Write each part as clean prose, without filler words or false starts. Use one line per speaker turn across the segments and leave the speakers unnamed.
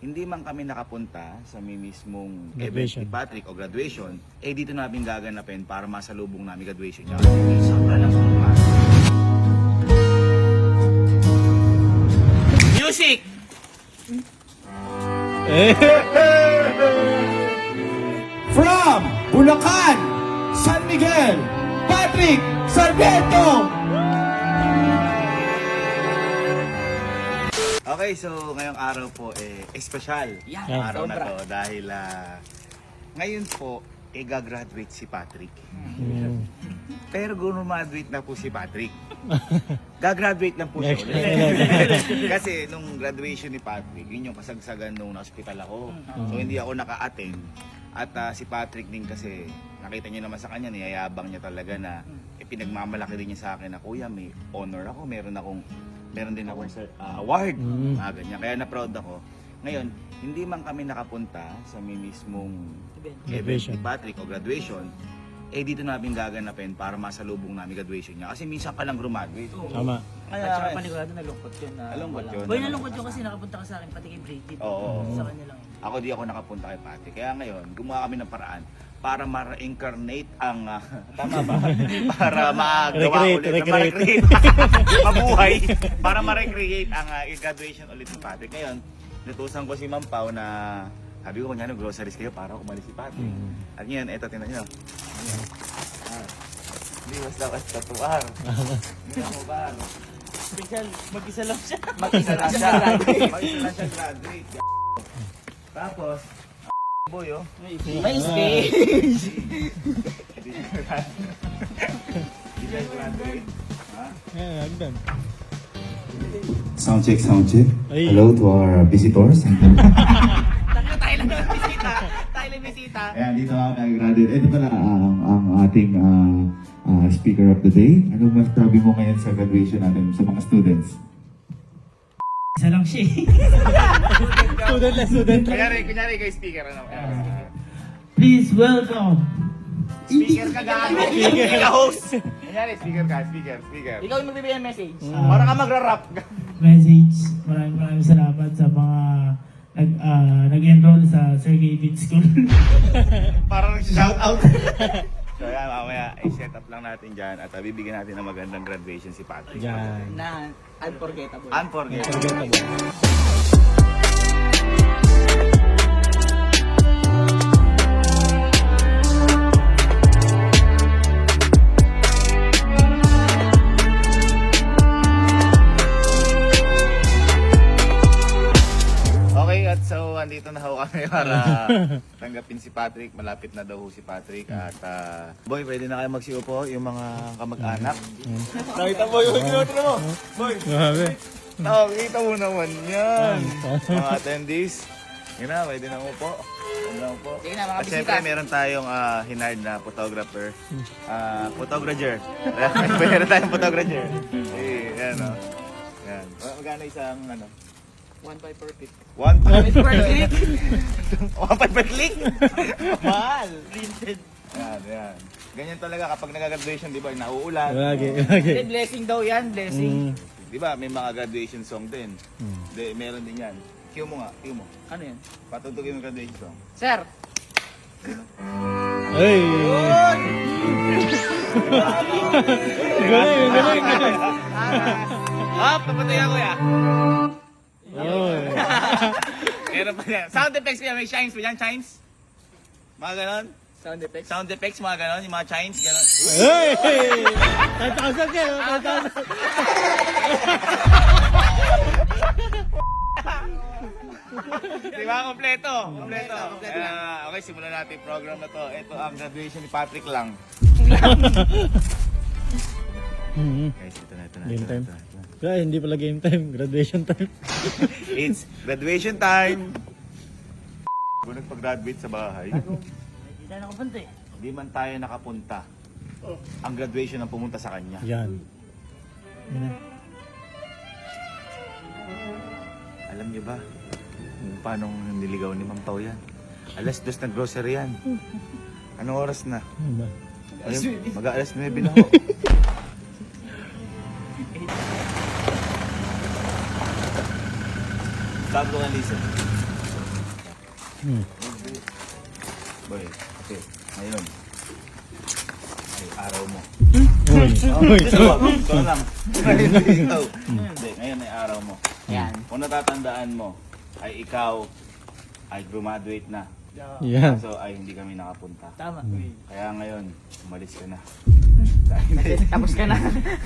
hindi man kami nakapunta sa mismong
Graduation.
event ni Patrick o graduation, dito namin gaganapin para masalubong namin graduation niya. Kasi sobra lang sumpa. Music!
From Bulacan, San Miguel, Patrick Sarmiento.
Okay, so ngayong araw po espesyal ang araw na to dahil ngayon po gagraduate si Patrick. Pero graduate na po si Patrick. Gagraduate lang po siya ulit. Kasi nung graduation ni Patrick, yun yung kasagsagan nung na-hospital ako. So hindi ako naka-attend. At si Patrick din kasi, nakita niyo naman sa kanya, niyayabang niya talaga na pinagmamalaki din niya sa akin na, kuya, may honor ako, meron din akong award. Ganyan. Kaya na-proud ako. Ngayon, hindi man kami nakapunta sa mismong event ni Patrick o graduation, dito namin gaganapin para masalubong namin graduation niya. Kasi minsan ka lang graduate.
Tama.
At saka panigurado nalungkot yun na
Nalungkot
wala.
yun.
Boy, nalungkot yun kasi nakapunta ka sa akin pati kay Brady.
Oo.
Sa kanya lang.
Ako di ako nakapunta kay Patrick. Kaya ngayon, gumawa kami ng paraan para ma-reincarnate ang tama ba? Para magawa
Recreate.
Mabuhay para ma-recreate ang graduation ulit ni Patrick. Ngayon, natusan ko si Ma'am Pao na sabi ko kanya groceries kayo para umalis si Patrick. At ngayon, eto tingnan niyo. Hindi basta tuwar. Hindi ako ba?
Special, mag-isa lang siya.
Mag-isa lang siya. Mag-isa lang siya graduate. Tapos, boy, oh.
May space.
Hindi siya graduate. Ha?
Agdan.
Sound check, sound check.
Ay.
Hello to our visitors.
Tayo lang bisita. Tayo lang bisita.
Ayan, dito ako nag-graduate. Ito pala ang ating speaker of the day. Ano masasabi mo ngayon sa graduation natin sa mga students?
Isa lang siya.
Student.
Kunyari kay speaker, ano?
Please welcome.
Speaker ka gago. Speaker ka host. Kunyari, speaker ka, speaker.
Ikaw yung magbibigay ng message.
Para ka magra-rap.
Message. Maraming salamat sa mga nag-enroll sa Sir David School.
Para nag-shout out. So yan, mamaya i-set up lang natin dyan at bibigyan natin ng magandang graduation si Patrick.
Yan.
Na unforgettable.
Unforgettable. Okay, at so andito na ho kami para tanggapin si Patrick. Malapit na daw ho si Patrick. At boy, pwede na kayo magsiupo yung mga kamag-anak. Nakita mo yung kinotro mo. Boy,
Grabe.
nakita mo naman yan. Mga attendees. Yun na, pwede na upo. Pwede na upo.
Sige na, mga
At syempre, meron tayong hinard na photographer. Photographer. Meron tayong photographer. Yan o. Yan. Magkano isang ano?
1.5 per pic.
1
Per click.
1 per click? Mahal.
Printed.
Yan. Ganyan talaga kapag nag-graduation, di ba, nauulan.
Lagi.
Hindi, blessing daw yan. Blessing.
Di ba, may mga graduation song din. Meron din yan. Cue mo nga, cue mo.
Ano yan?
Patutugin mo yung graduation song.
Sir.
Ay. Galing.
Papatay ako ya.
Oh.
Meron pa yan. Sound effects kaya, may chimes pa yan, chimes? Mga ganon?
Sound effects.
Sound effects, mga ganon, yung mga chimes, ganon.
Hey! Tatasan ka.
Di ba? Kompleto. Okay, simulan natin yung program na to. Ito ang graduation ni Patrick lang. Guys, ito na.
Game time. Kaya hindi pala game time, graduation time.
It's graduation time. Kung nagpag-graduate sa bahay,
Hindi tayo nakapunta eh.
hindi man tayo nakapunta. Ang graduation ang pumunta sa kanya.
Yan.
Alam niyo ba kung paano niligaw ni Ma'am Pao yan? Alas 2 na grocery yan. Anong oras na?
Ano ba?
Mag-aalas 9 na ho. Sabi ko nga, listen. Boy, okay. Ngayon. Ay, araw mo.
Uy. Uy.
Ito lang. Hindi, ngayon ay araw mo.
Yan.
Kung natatandaan mo, ay ikaw ay graduate na.
Yan.
So ay hindi kami nakapunta.
Tama.
Kaya ngayon, umalis ka na.
Tapos ka na.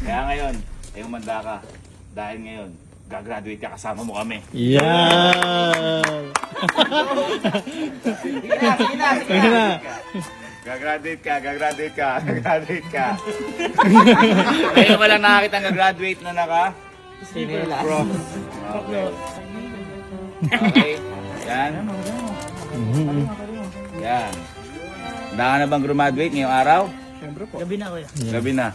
Kaya ngayon, ay umanda ka. Dahil ngayon, gagraduate ka, kasama mo kami.
Yan.
Sige na, sige na, sige
Sige
na.
na.
Gagraduate ka, gagraduate ka, gagraduate ka. Ngayon walang nakakita ang gagraduate na naka
Sinela.
prof. Okay. Okay. Yan. Yan. Handa ka na bang graduate ngayong araw?
Gabi na, kuya.
Gabi na.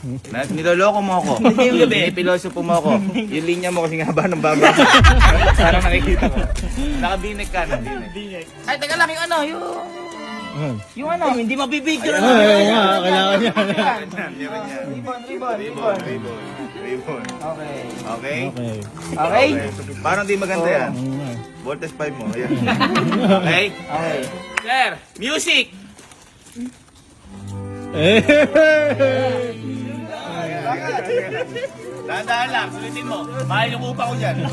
Niloloko mo ako.
Hindi yung gabi.
Pinipiloso mo ako. Yung linya mo kasi nga ba ng baba. Parang nakikita ko. Nakabinek ka. Nakabinek.
Ay, teka lang, yung ano, yung ano, hindi mabibigyan.
Ay, nga, kailangan niya.
Ribbon.
Okay.
Okay?
Okay.
Okay?
Parang di maganda yan.
Oo nga.
Voltage 5 mo. Ayan. Okay?
Okay.
Sir, music!
Eh.
Dahan-dahan lang, sulitin mo. Mahal yung upa ko dyan.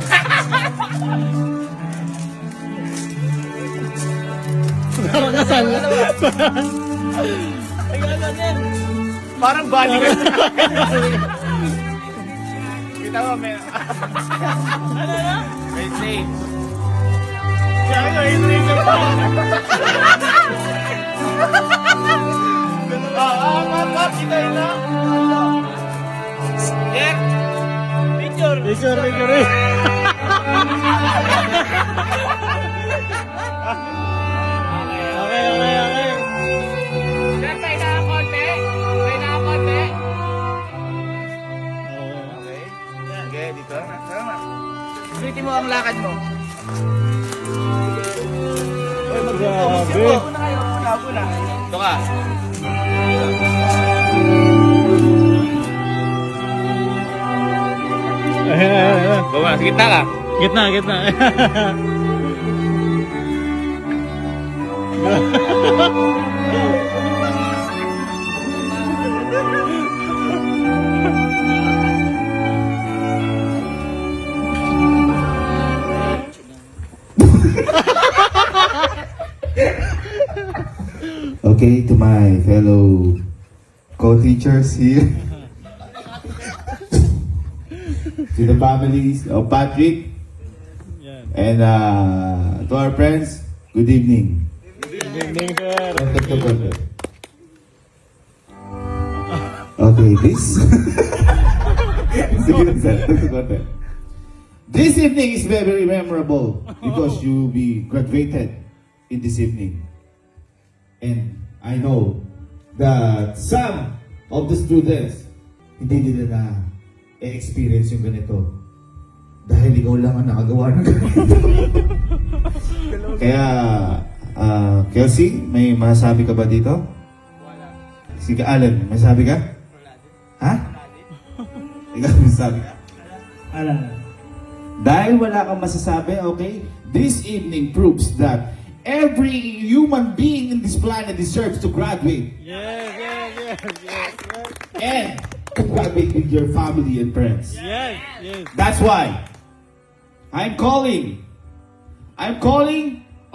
Nakakasal.
Parang bali ka. Kita mo, may... May safe. Kita yun na. Sir, picture.
Picture eh. Okay.
Sir, tayo na konti. Okay. Okay. Okay, dito. Tama.
Sulitin mo ang lakad mo.
Grabe.
Una.
Ito ka. Bawa, sa gitna ka.
Gitna.
Okay, to my fellow co-teachers here, to the families of Patrick,
Yan.
and to our friends, good evening.
Good evening, sir.
Okay, this. Sige lang, sir. This evening is very memorable because you'll be graduated in this evening. And I know that some of the students hindi nila na experience yung ganito. Dahil ikaw lang ang nakagawa ng ganito. Kaya, Kelsey, may masasabi ka ba dito? Wala. Sige, Alan, may masasabi ka? Ha? Ikaw may masasabi ka?
Ala.
Dahil wala kang masasabi, okay? This evening proves that every human being in this planet deserves to graduate.
Yes.
And to graduate with your family and friends.
Yes.
That's why I'm calling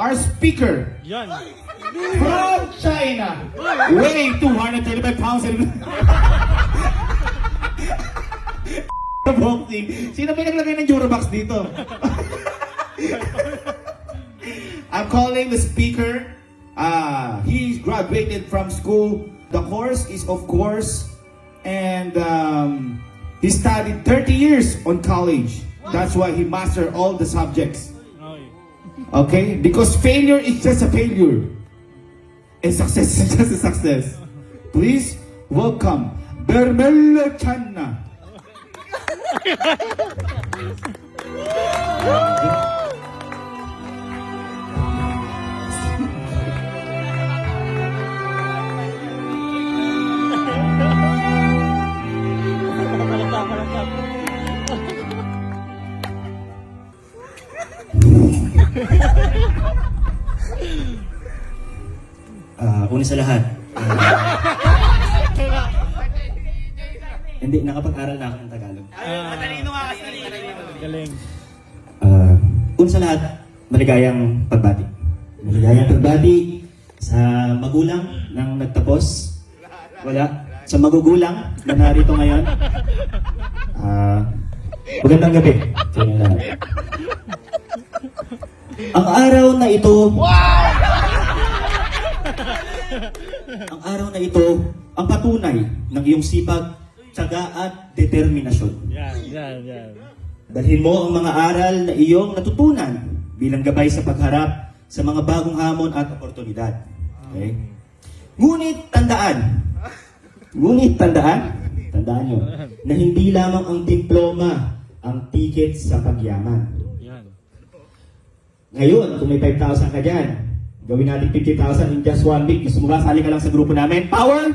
our speaker
Yan.
from China, weighing 235 pounds and boxing. Sino ba naglagay ng Eurobox dito? I'm calling the speaker. He's graduated from school. The course is of course, and he studied 30 years on college. That's why he mastered all the subjects. Okay? Because failure is just a failure. And success is just a success. Please welcome Bermel Channa.
Una sa lahat, hindi, nakapag-aral na ako ng Tagalog.
Matalino nga kasi.
Galing.
Una sa lahat, maligayang pagbati. Maligayang pagbati sa magulang ng nagtapos. Wala. Sa magugulang na narito ngayon. Magandang gabi sa inyo lahat. Ang araw na ito, ang araw na ito, ang patunay ng iyong sipag, tiyaga at determinasyon.
Yan.
Dalhin mo ang mga aral na iyong natutunan bilang gabay sa pagharap sa mga bagong hamon at oportunidad. Okay? Ngunit tandaan nyo, na hindi lamang ang diploma ang ticket sa pagyaman.
Yan.
Ngayon, kung may 5,000 ka dyan, gawin natin 50,000 in just 1 week. Gusto mo ba, sali ka lang sa grupo namin? Power!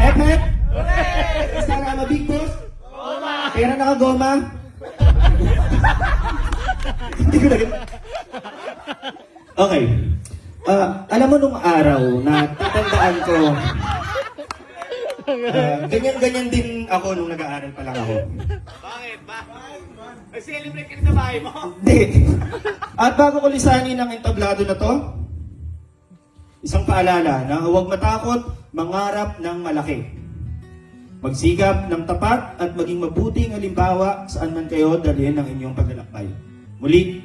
Hep, hep! Sarama Big Boss? Pera nakagoma? Hindi ko na Okay. Alam mo nung araw na tatandaan ko, ganyan-ganyan din ako nung nag-aaral pa lang ako.
Bakit ba? Celebrate ka na bahay mo.
Hindi. At bago ko lisanin ang entablado na to, isang paalala na huwag matakot mangarap ng malaki. Magsikap ng tapat at maging mabuting halimbawa saan man kayo dalhin ang inyong paglalakbay. Muli,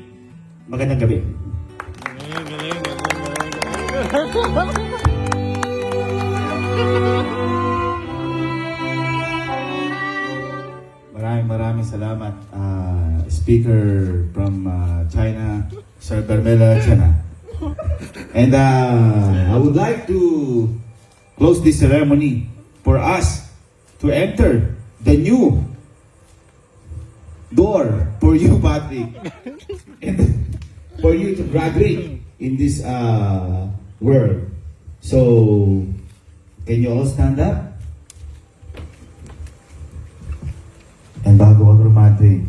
magandang gabi.
Galing.
Maraming salamat, speaker from China, Sir Carmela Chana. And I would like to close this ceremony for us to enter the new door for you, Patrick, and for you to graduate in this world. So, can you all stand up? And bago ka graduate,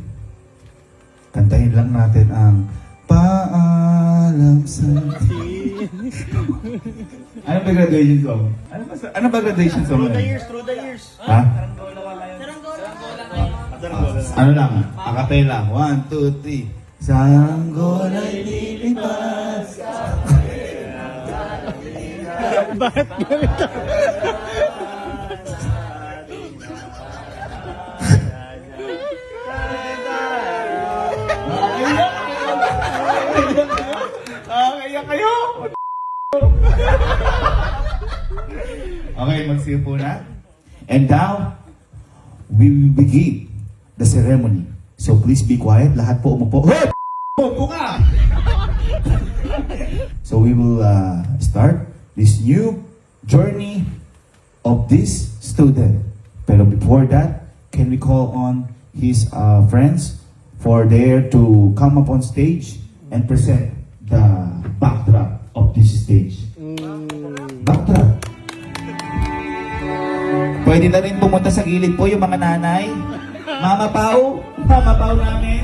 kantahin lang natin ang Paalam sa Ano ba graduation song? Ano ba graduation song?
Through the years.
Ha?
Saranggola.
Ano lang? Acapella. 1, 2, 3. Saranggola'y lilipas.
Bakit ganito?
Kaya kayo! Okay, magsipo na. And now, we will begin the ceremony. So please be quiet. Lahat po umupo. Hey! Umupo ka! So we will start this new journey of this student. Pero before that, can we call on his friends for there to come up on stage and present the backdrop of this stage. Backdrop. Pwede na rin pumunta sa gilid po yung mga nanay. Mama Pao namin.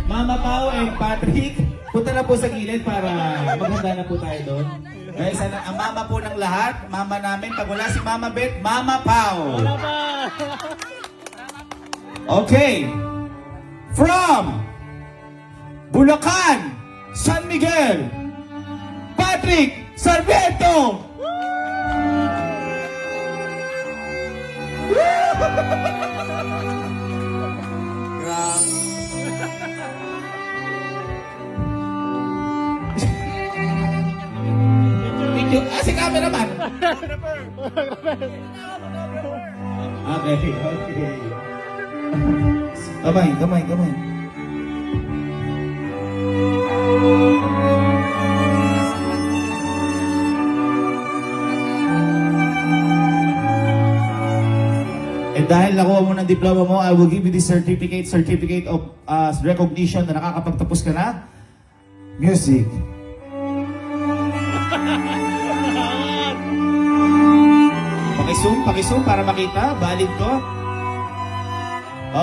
Mama Pao and Patrick, punta na po sa gilid para maghanda na po tayo doon. Okay, sana ang mama po ng lahat, mama namin, pag wala si Mama Beth, Mama Pao. Okay. From Bulacan, San Miguel, Patrick Sarmiento! Si cameraman! Okay. Kamay. And dahil nakuha mo ng diploma mo, I will give you this certificate of recognition na nakakapagtapos ka na. Music. Pakizoom para makita. Valid to.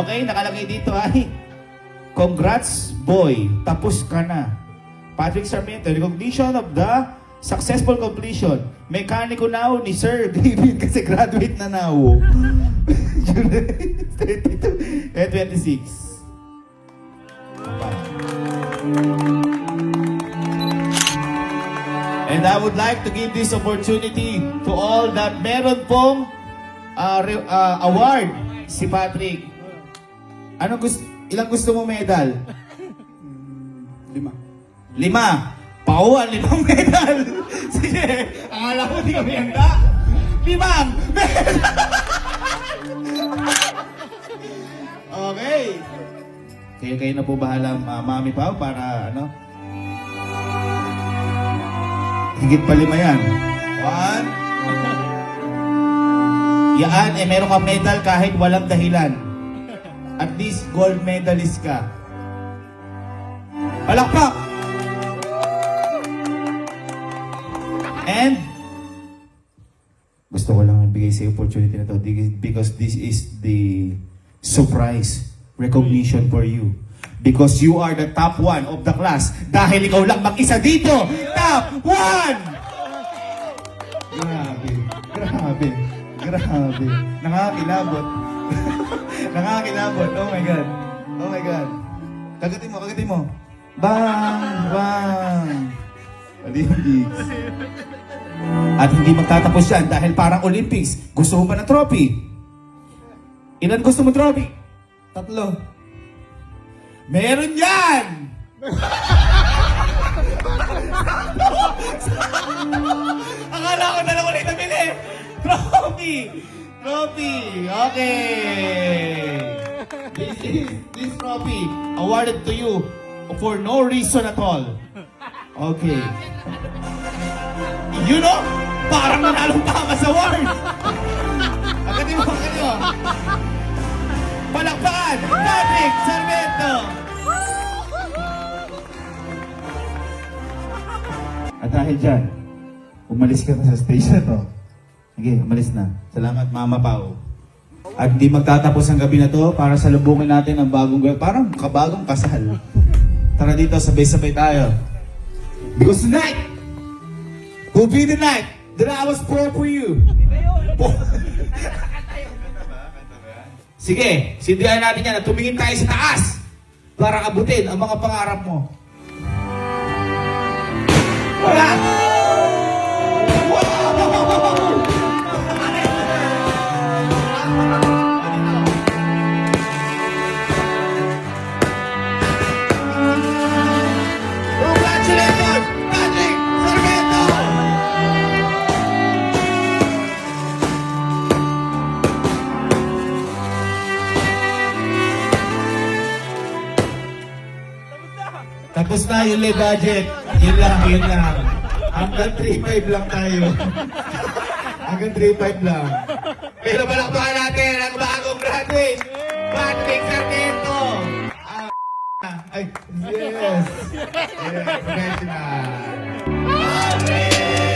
Okay, nakalagay dito ay congrats boy, tapos ka na. Patrick Sarmiento, recognition of the successful completion mekaniko now ni Sir David kasi graduate na now. July 32 and 26. And I would like to give this opportunity to all that meron pong award si Patrick. Ilang gusto mo medal? 5. Pauwan, 5 medal. Sige, akala ko di kami handa. 5 medal. Okay. Kayo na po bahala, Mami Pao, para ano? Higit pa 5 yan. 1. Yan, meron kang medal kahit walang dahilan. At least gold medalist ka. Palakpak! And gusto ko lang ibigay sa opportunity na to because this is the surprise recognition for you. Because you are the top 1 of the class. Dahil ikaw lang mag-isa dito. Top 1! Grabe. Nakakilabot. Nakakilabot. Oh my God. Kagatin mo. Bang! Olympics. At hindi magtatapos yan dahil parang Olympics. Gusto mo ba ng trophy? Ilan gusto mo trophy? 3. Meron yan! Akala ko dalawa ulit nabili. Trophy. Okay. This trophy awarded to you for no reason at all. Okay. You know, parang nanalong pa ka sa award. Agatin mo. Palakpakan! Patrick Sarmiento! At dahil dyan, umalis ka na sa stage na to. Sige, umalis na. Salamat, Mama Pao. At di magtatapos ang gabi na to para salubungin natin ang parang kabagong kasal. Tara dito, sabay-sabay tayo. Because tonight will be the night that I was born for you. Sige, sindihan natin yan at tumingin tayo sa taas para abutin ang mga pangarap mo. Wala! Congratulations, Patrick Sarmiento! Tapos na yung lead budget. Yun lang. Hanggang 3.5 lang tayo. Hanggang 3.5 lang. Pero palakpakan natin ang bagong graduate, Patrick Sarmiento. Yes. Professional. Patrick!